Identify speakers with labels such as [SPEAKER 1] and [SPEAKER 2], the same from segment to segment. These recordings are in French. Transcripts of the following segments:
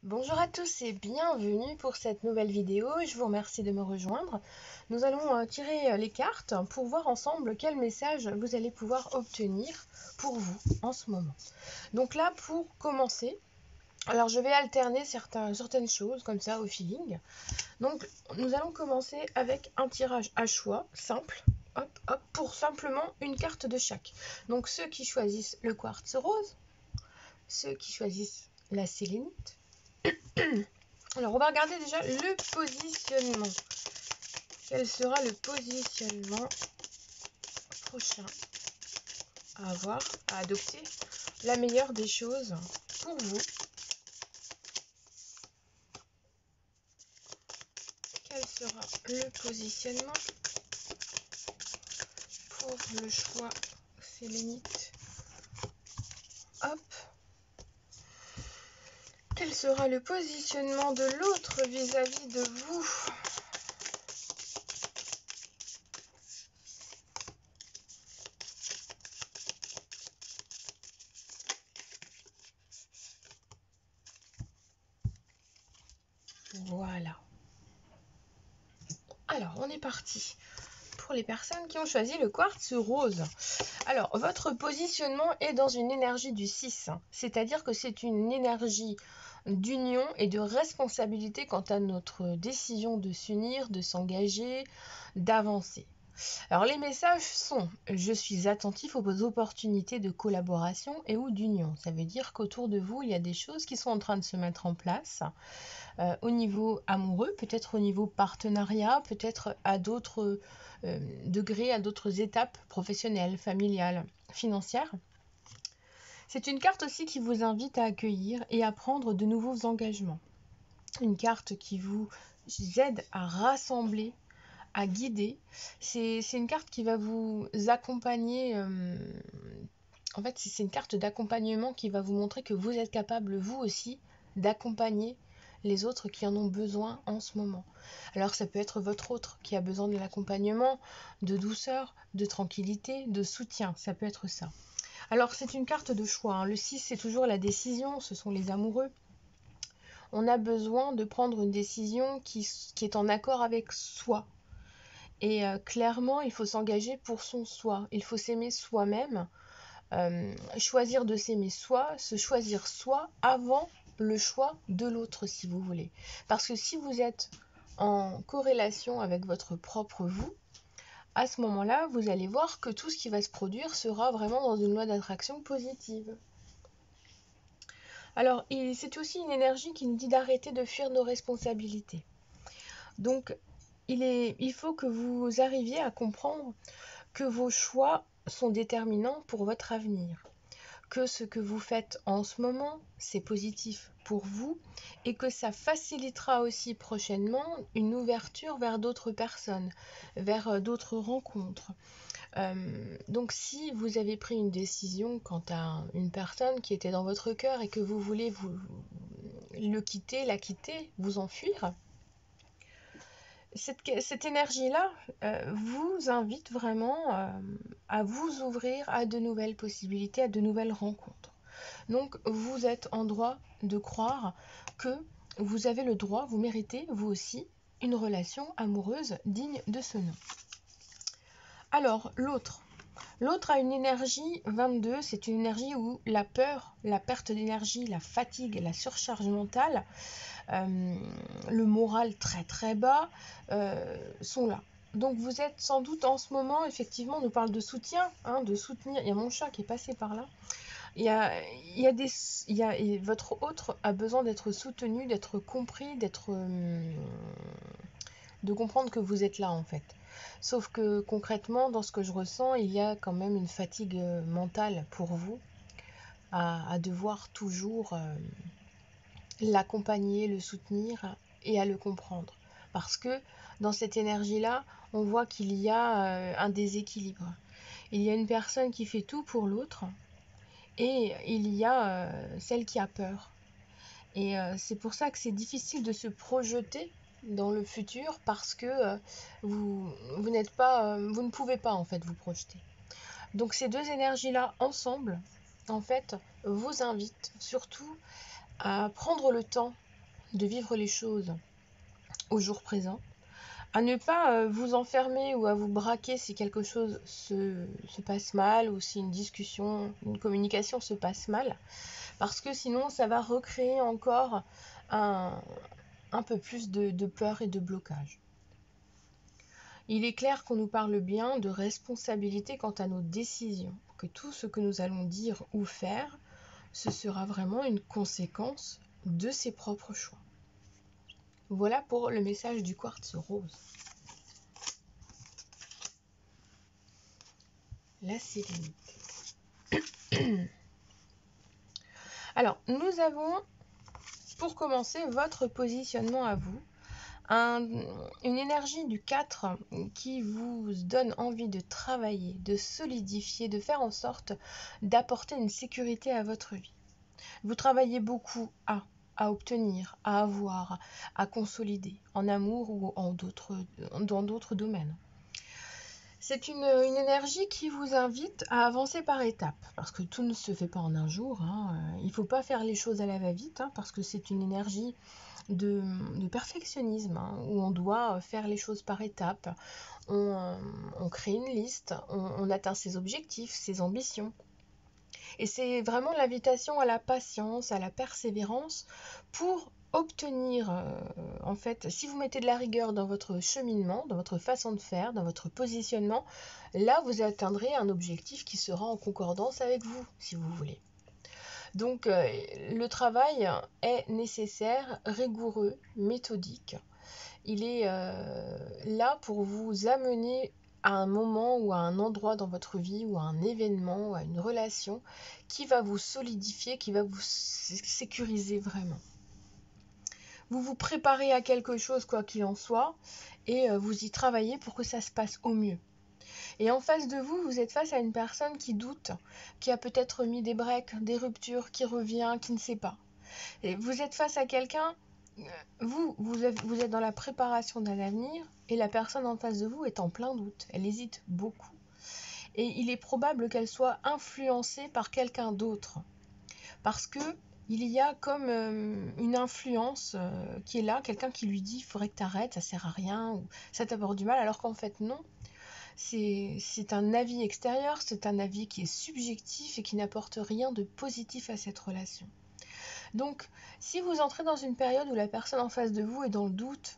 [SPEAKER 1] Bonjour à tous et bienvenue pour cette nouvelle vidéo. Je vous remercie de me rejoindre. Nous allons tirer les cartes pour voir ensemble quel message vous allez pouvoir obtenir pour vous en ce moment. Donc là, pour commencer, alors je vais alterner certaines choses comme ça au feeling. Donc nous allons commencer avec un tirage à choix simple. Hop, hop, pour simplement une carte de chaque. Donc ceux qui choisissent le quartz rose, ceux qui choisissent la sélénite. Alors, on va regarder déjà le positionnement. Quel sera le positionnement prochain à avoir, à adopter? La meilleure des choses pour vous. Quel sera le positionnement pour le choix sélénite? Hop. Quel sera le positionnement de l'autre vis-à-vis de vous? Voilà. Alors, on est parti pour les personnes qui ont choisi le quartz rose. Alors, votre positionnement est dans une énergie du 6, c'est-à-dire que c'est une énergie d'union et de responsabilité quant à notre décision de s'unir, de s'engager, d'avancer. Alors, les messages sont « Je suis attentif aux opportunités de collaboration et ou d'union ». Ça veut dire qu'autour de vous, il y a des choses qui sont en train de se mettre en place au niveau amoureux, peut-être au niveau partenariat, peut-être à d'autres degrés, à d'autres étapes professionnelles, familiales, financières. C'est une carte aussi qui vous invite à accueillir et à prendre de nouveaux engagements. Une carte qui vous aide à rassembler, à guider. C'est une carte qui va vous accompagner. En fait, c'est une carte d'accompagnement qui va vous montrer que vous êtes capable, vous aussi, d'accompagner les autres qui en ont besoin en ce moment. Alors ça peut être votre autre qui a besoin de l'accompagnement, de douceur, de tranquillité, de soutien, ça peut être ça. Alors c'est une carte de choix, hein. Le 6 c'est toujours la décision, ce sont les amoureux. On a besoin de prendre une décision qui est en accord avec soi. Et clairement, il faut s'engager pour son soi, il faut s'aimer soi-même. Choisir de s'aimer soi, se choisir soi avant le choix de l'autre si vous voulez. Parce que si vous êtes en corrélation avec votre propre vous, à ce moment-là, vous allez voir que tout ce qui va se produire sera vraiment dans une loi d'attraction positive. Alors, c'est aussi une énergie qui nous dit d'arrêter de fuir nos responsabilités. Donc, il faut que vous arriviez à comprendre que vos choix sont déterminants pour votre avenir, que ce que vous faites en ce moment, c'est positif pour vous et que ça facilitera aussi prochainement une ouverture vers d'autres personnes, vers d'autres rencontres. Donc si vous avez pris une décision quant à une personne qui était dans votre cœur et que vous voulez la quitter, vous enfuir, cette énergie-là vous invite vraiment à vous ouvrir à de nouvelles possibilités, à de nouvelles rencontres. Donc vous êtes en droit de croire que vous avez le droit, vous méritez vous aussi une relation amoureuse digne de ce nom. Alors l'autre a une énergie 22, c'est une énergie où la peur, la perte d'énergie, la fatigue, la surcharge mentale, le moral très très bas sont là. Donc vous êtes sans doute en ce moment, effectivement, on nous parle de soutien, hein, de soutenir. Il y a mon chat qui est passé par là. Votre autre a besoin d'être soutenu, d'être compris, de comprendre que vous êtes là en fait. Sauf que concrètement, dans ce que je ressens, il y a quand même une fatigue mentale pour vous à devoir toujours l'accompagner, le soutenir et à le comprendre. Parce que dans cette énergie-là, on voit qu'il y a un déséquilibre. Il y a une personne qui fait tout pour l'autre et il y a celle qui a peur. Et c'est pour ça que c'est difficile de se projeter dans le futur parce que vous ne pouvez pas en fait vous projeter. Donc ces deux énergies-là ensemble, en fait, vous invitent surtout à prendre le temps de vivre les choses au jour présent, à ne pas vous enfermer ou à vous braquer si quelque chose se passe mal ou si une discussion, une communication se passe mal, parce que sinon ça va recréer encore un peu plus de peur et de blocage. Il est clair qu'on nous parle bien de responsabilité quant à nos décisions, que tout ce que nous allons dire ou faire, ce sera vraiment une conséquence de ses propres choix. Voilà pour le message du quartz rose. La sérénité. Alors, nous avons, pour commencer, votre positionnement à vous. Une énergie du 4 qui vous donne envie de travailler, de solidifier, de faire en sorte d'apporter une sécurité à votre vie. Vous travaillez beaucoup à obtenir, à avoir, à consolider, en amour ou dans d'autres domaines. C'est une énergie qui vous invite à avancer par étapes, parce que tout ne se fait pas en un jour. Il ne faut pas faire les choses à la va-vite, parce que c'est une énergie de perfectionnisme, où on doit faire les choses par étapes. On crée une liste, on atteint ses objectifs, ses ambitions. Et c'est vraiment l'invitation à la patience, à la persévérance pour obtenir, en fait, si vous mettez de la rigueur dans votre cheminement, dans votre façon de faire, dans votre positionnement, là vous atteindrez un objectif qui sera en concordance avec vous, si vous voulez. Donc le travail est nécessaire, rigoureux, méthodique. Il est là pour vous amener à un moment ou à un endroit dans votre vie ou à un événement ou à une relation qui va vous solidifier, qui va vous sécuriser vraiment. Vous vous préparez à quelque chose quoi qu'il en soit et vous y travaillez pour que ça se passe au mieux. Et en face de vous, vous êtes face à une personne qui doute, qui a peut-être mis des breaks, des ruptures, qui revient, qui ne sait pas. Et vous êtes face à quelqu'un, vous êtes dans la préparation d'un avenir et la personne en face de vous est en plein doute, elle hésite beaucoup. Et il est probable qu'elle soit influencée par quelqu'un d'autre. Parce que il y a comme une influence qui est là, quelqu'un qui lui dit il faudrait que tu arrêtes, ça sert à rien, ou ça t'apporte du mal, alors qu'en fait non. C'est un avis extérieur, c'est un avis qui est subjectif et qui n'apporte rien de positif à cette relation. Donc, si vous entrez dans une période où la personne en face de vous est dans le doute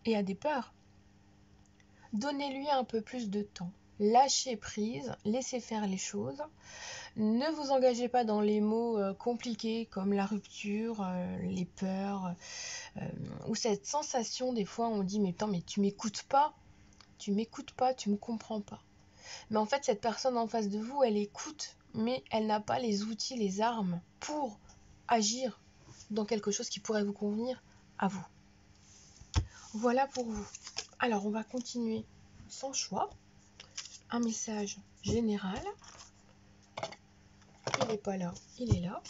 [SPEAKER 1] et a des peurs, donnez-lui un peu plus de temps. Lâchez prise, laissez faire les choses. Ne vous engagez pas dans les mots compliqués comme la rupture, les peurs, ou cette sensation, des fois on dit mais attends, mais tu m'écoutes pas, tu me comprends pas. Mais en fait cette personne en face de vous, elle écoute, mais elle n'a pas les outils, les armes pour agir dans quelque chose qui pourrait vous convenir à vous. Voilà pour vous. Alors on va continuer sans choix. Un message général. Il n'est pas là, il est là.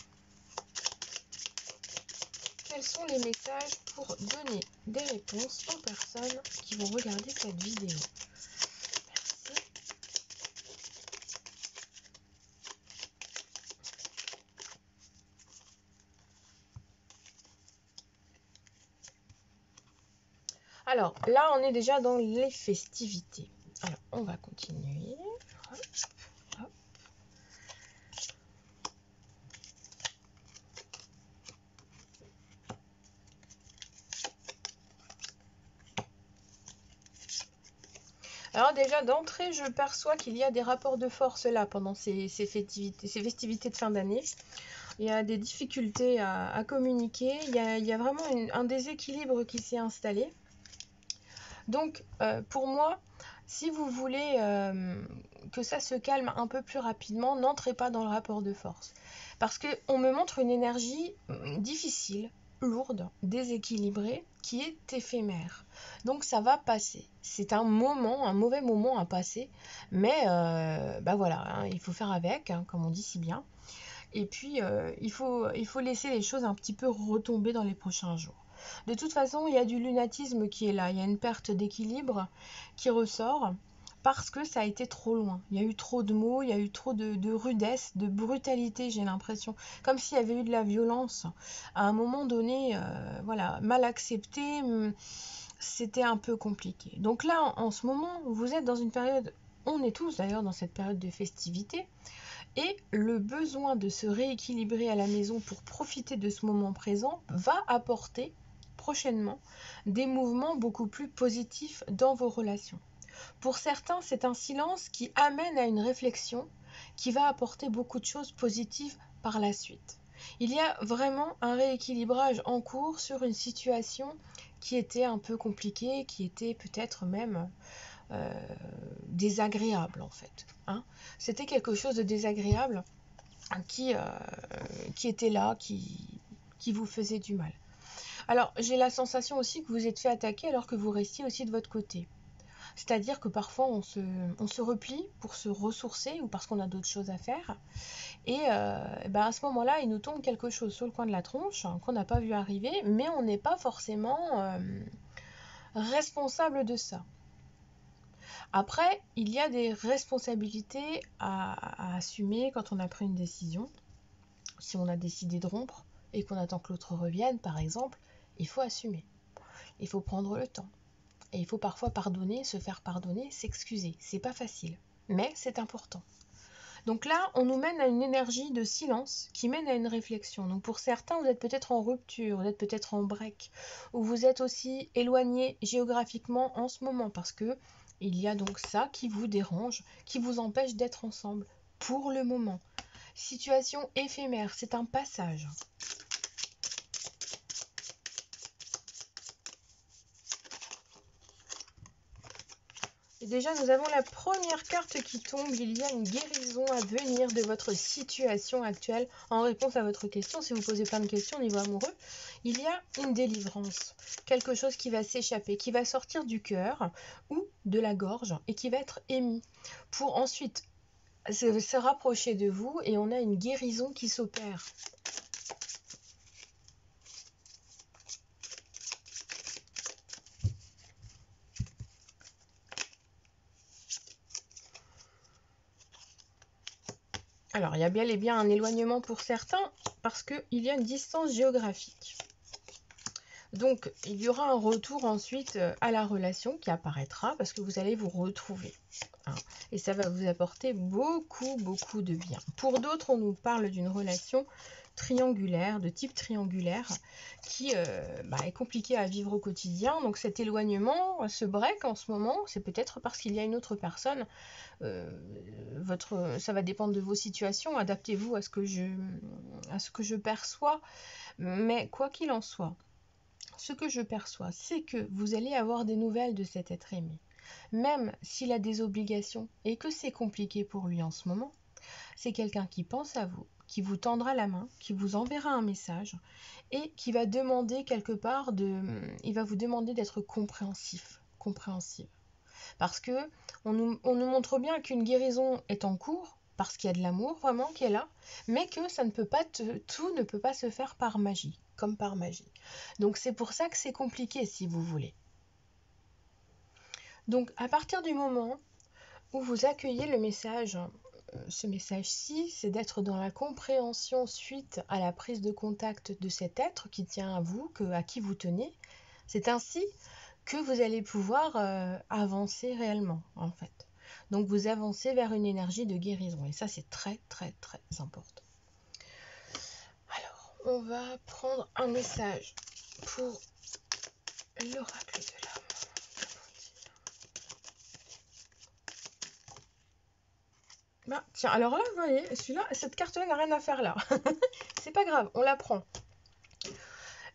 [SPEAKER 1] Quels sont les messages pour donner des réponses aux personnes qui vont regarder cette vidéo? Merci. Alors là, on est déjà dans les festivités. Alors, on va continuer. Hop, hop. Alors déjà, d'entrée, je perçois qu'il y a des rapports de force là pendant ces festivités de fin d'année. Il y a des difficultés à communiquer. Il y a vraiment un déséquilibre qui s'est installé. Donc, pour moi, si vous voulez que ça se calme un peu plus rapidement, n'entrez pas dans le rapport de force. Parce qu'on me montre une énergie difficile, lourde, déséquilibrée, qui est éphémère. Donc ça va passer. C'est un mauvais moment à passer, mais voilà, il faut faire avec, comme on dit si bien. Et puis il faut laisser les choses un petit peu retomber dans les prochains jours. De toute façon, il y a du lunatisme qui est là, il y a une perte d'équilibre qui ressort. parce que ça a été trop loin. Il y a eu trop de mots, il y a eu trop de rudesse, de brutalité, j'ai l'impression. Comme s'il y avait eu de la violence. À un moment donné, voilà, mal accepté, c'était un peu compliqué. Donc là, en ce moment, vous êtes dans une période, on est tous d'ailleurs dans cette période de festivité, et le besoin de se rééquilibrer à la maison pour profiter de ce moment présent va apporter prochainement des mouvements beaucoup plus positifs dans vos relations. Pour certains, c'est un silence qui amène à une réflexion qui va apporter beaucoup de choses positives par la suite. Il y a vraiment un rééquilibrage en cours sur une situation qui était un peu compliquée, qui était peut-être même désagréable en fait. Hein. C'était quelque chose de désagréable qui était là, qui vous faisait du mal. Alors j'ai la sensation aussi que vous êtes fait attaquer alors que vous restiez aussi de votre côté. C'est-à-dire que parfois on se replie pour se ressourcer ou parce qu'on a d'autres choses à faire. Et à ce moment-là, il nous tombe quelque chose sur le coin de la tronche qu'on n'a pas vu arriver, mais on n'est pas forcément responsable de ça. Après, il y a des responsabilités à assumer quand on a pris une décision. Si on a décidé de rompre et qu'on attend que l'autre revienne, par exemple, il faut assumer. Il faut prendre le temps. Et il faut parfois pardonner, se faire pardonner, s'excuser. C'est pas facile, mais c'est important. Donc là, on nous mène à une énergie de silence qui mène à une réflexion. Donc pour certains, vous êtes peut-être en rupture, vous êtes peut-être en break, ou vous êtes aussi éloigné géographiquement en ce moment parce que il y a donc ça qui vous dérange, qui vous empêche d'être ensemble pour le moment. Situation éphémère, c'est un passage. Et déjà, nous avons la première carte qui tombe. Il y a une guérison à venir de votre situation actuelle en réponse à votre question. Si vous posez plein de questions au niveau amoureux, il y a une délivrance. Quelque chose qui va s'échapper, qui va sortir du cœur ou de la gorge et qui va être émis pour ensuite se rapprocher de vous et on a une guérison qui s'opère. Alors, il y a bien et bien un éloignement pour certains parce qu'il y a une distance géographique. Donc, il y aura un retour ensuite à la relation qui apparaîtra parce que vous allez vous retrouver. Hein, et ça va vous apporter beaucoup, beaucoup de bien. Pour d'autres, on nous parle d'une relation triangulaire, de type triangulaire, qui est compliquée à vivre au quotidien. Donc cet éloignement, ce break en ce moment, c'est peut-être parce qu'il y a une autre personne. Ça va dépendre de vos situations. Adaptez-vous à ce que je perçois. Mais quoi qu'il en soit, ce que je perçois, c'est que vous allez avoir des nouvelles de cet être aimé. Même s'il a des obligations et que c'est compliqué pour lui en ce moment, c'est quelqu'un qui pense à vous, qui vous tendra la main, qui vous enverra un message et qui va demander quelque part il va vous demander d'être compréhensive. Parce que on nous montre bien qu'une guérison est en cours, parce qu'il y a de l'amour vraiment qui est là, mais que ça ne peut pas tout ne peut pas se faire par magie, comme par magie. Donc c'est pour ça que c'est compliqué si vous voulez. Donc à partir du moment où vous accueillez le message, ce message-ci, c'est d'être dans la compréhension suite à la prise de contact de cet être qui tient à vous, à qui vous tenez. C'est ainsi que vous allez pouvoir avancer réellement, en fait. Donc vous avancez vers une énergie de guérison. Et ça, c'est très, très, très important. Alors, on va prendre un message pour l'oracle de l'âme. Tiens, alors là, vous voyez, cette carte-là n'a rien à faire là. C'est pas grave, on la prend.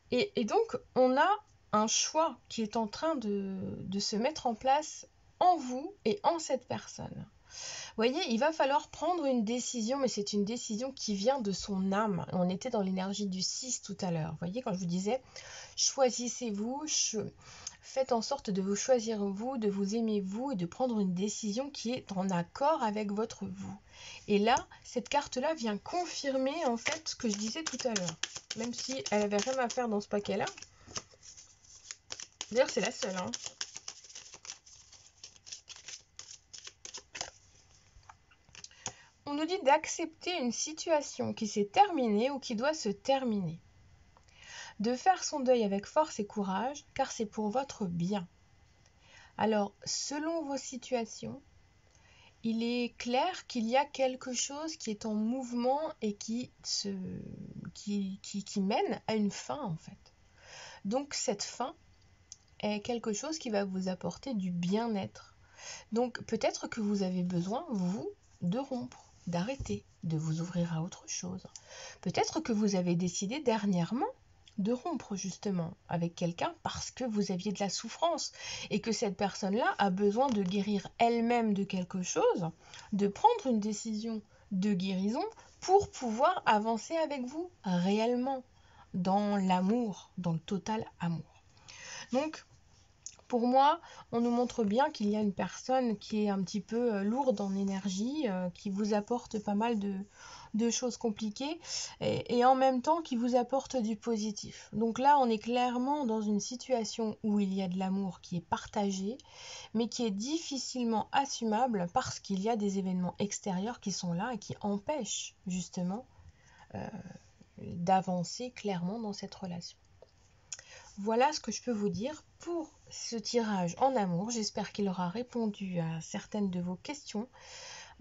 [SPEAKER 1] Et donc, on a un choix qui est en train de se mettre en place en vous et en cette personne. Vous voyez, il va falloir prendre une décision, mais c'est une décision qui vient de son âme. On était dans l'énergie du 6 tout à l'heure. Vous voyez, quand je vous disais, choisissez-vous, faites en sorte de vous choisir vous, de vous aimer vous et de prendre une décision qui est en accord avec votre vous. Et là, cette carte-là vient confirmer en fait ce que je disais tout à l'heure. Même si elle n'avait rien à faire dans ce paquet-là. D'ailleurs, c'est la seule. Hein. On nous dit d'accepter une situation qui s'est terminée ou qui doit se terminer. De faire son deuil avec force et courage, car c'est pour votre bien. Alors, selon vos situations, il est clair qu'il y a quelque chose qui est en mouvement et qui mène à une fin, en fait. Donc, cette fin est quelque chose qui va vous apporter du bien-être. Donc, peut-être que vous avez besoin, vous, de rompre, d'arrêter, de vous ouvrir à autre chose. Peut-être que vous avez décidé dernièrement de rompre justement avec quelqu'un parce que vous aviez de la souffrance et que cette personne-là a besoin de guérir elle-même de quelque chose, de prendre une décision de guérison pour pouvoir avancer avec vous réellement dans l'amour, dans le total amour. Donc, pour moi, on nous montre bien qu'il y a une personne qui est un petit peu lourde en énergie, qui vous apporte pas mal de choses compliquées et en même temps qui vous apporte du positif. Donc là, on est clairement dans une situation où il y a de l'amour qui est partagé, mais qui est difficilement assumable parce qu'il y a des événements extérieurs qui sont là et qui empêchent justement d'avancer clairement dans cette relation. Voilà ce que je peux vous dire pour ce tirage en amour. J'espère qu'il aura répondu à certaines de vos questions.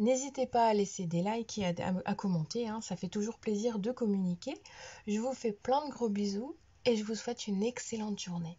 [SPEAKER 1] N'hésitez pas à laisser des likes et à commenter, ça fait toujours plaisir de communiquer. Je vous fais plein de gros bisous et je vous souhaite une excellente journée.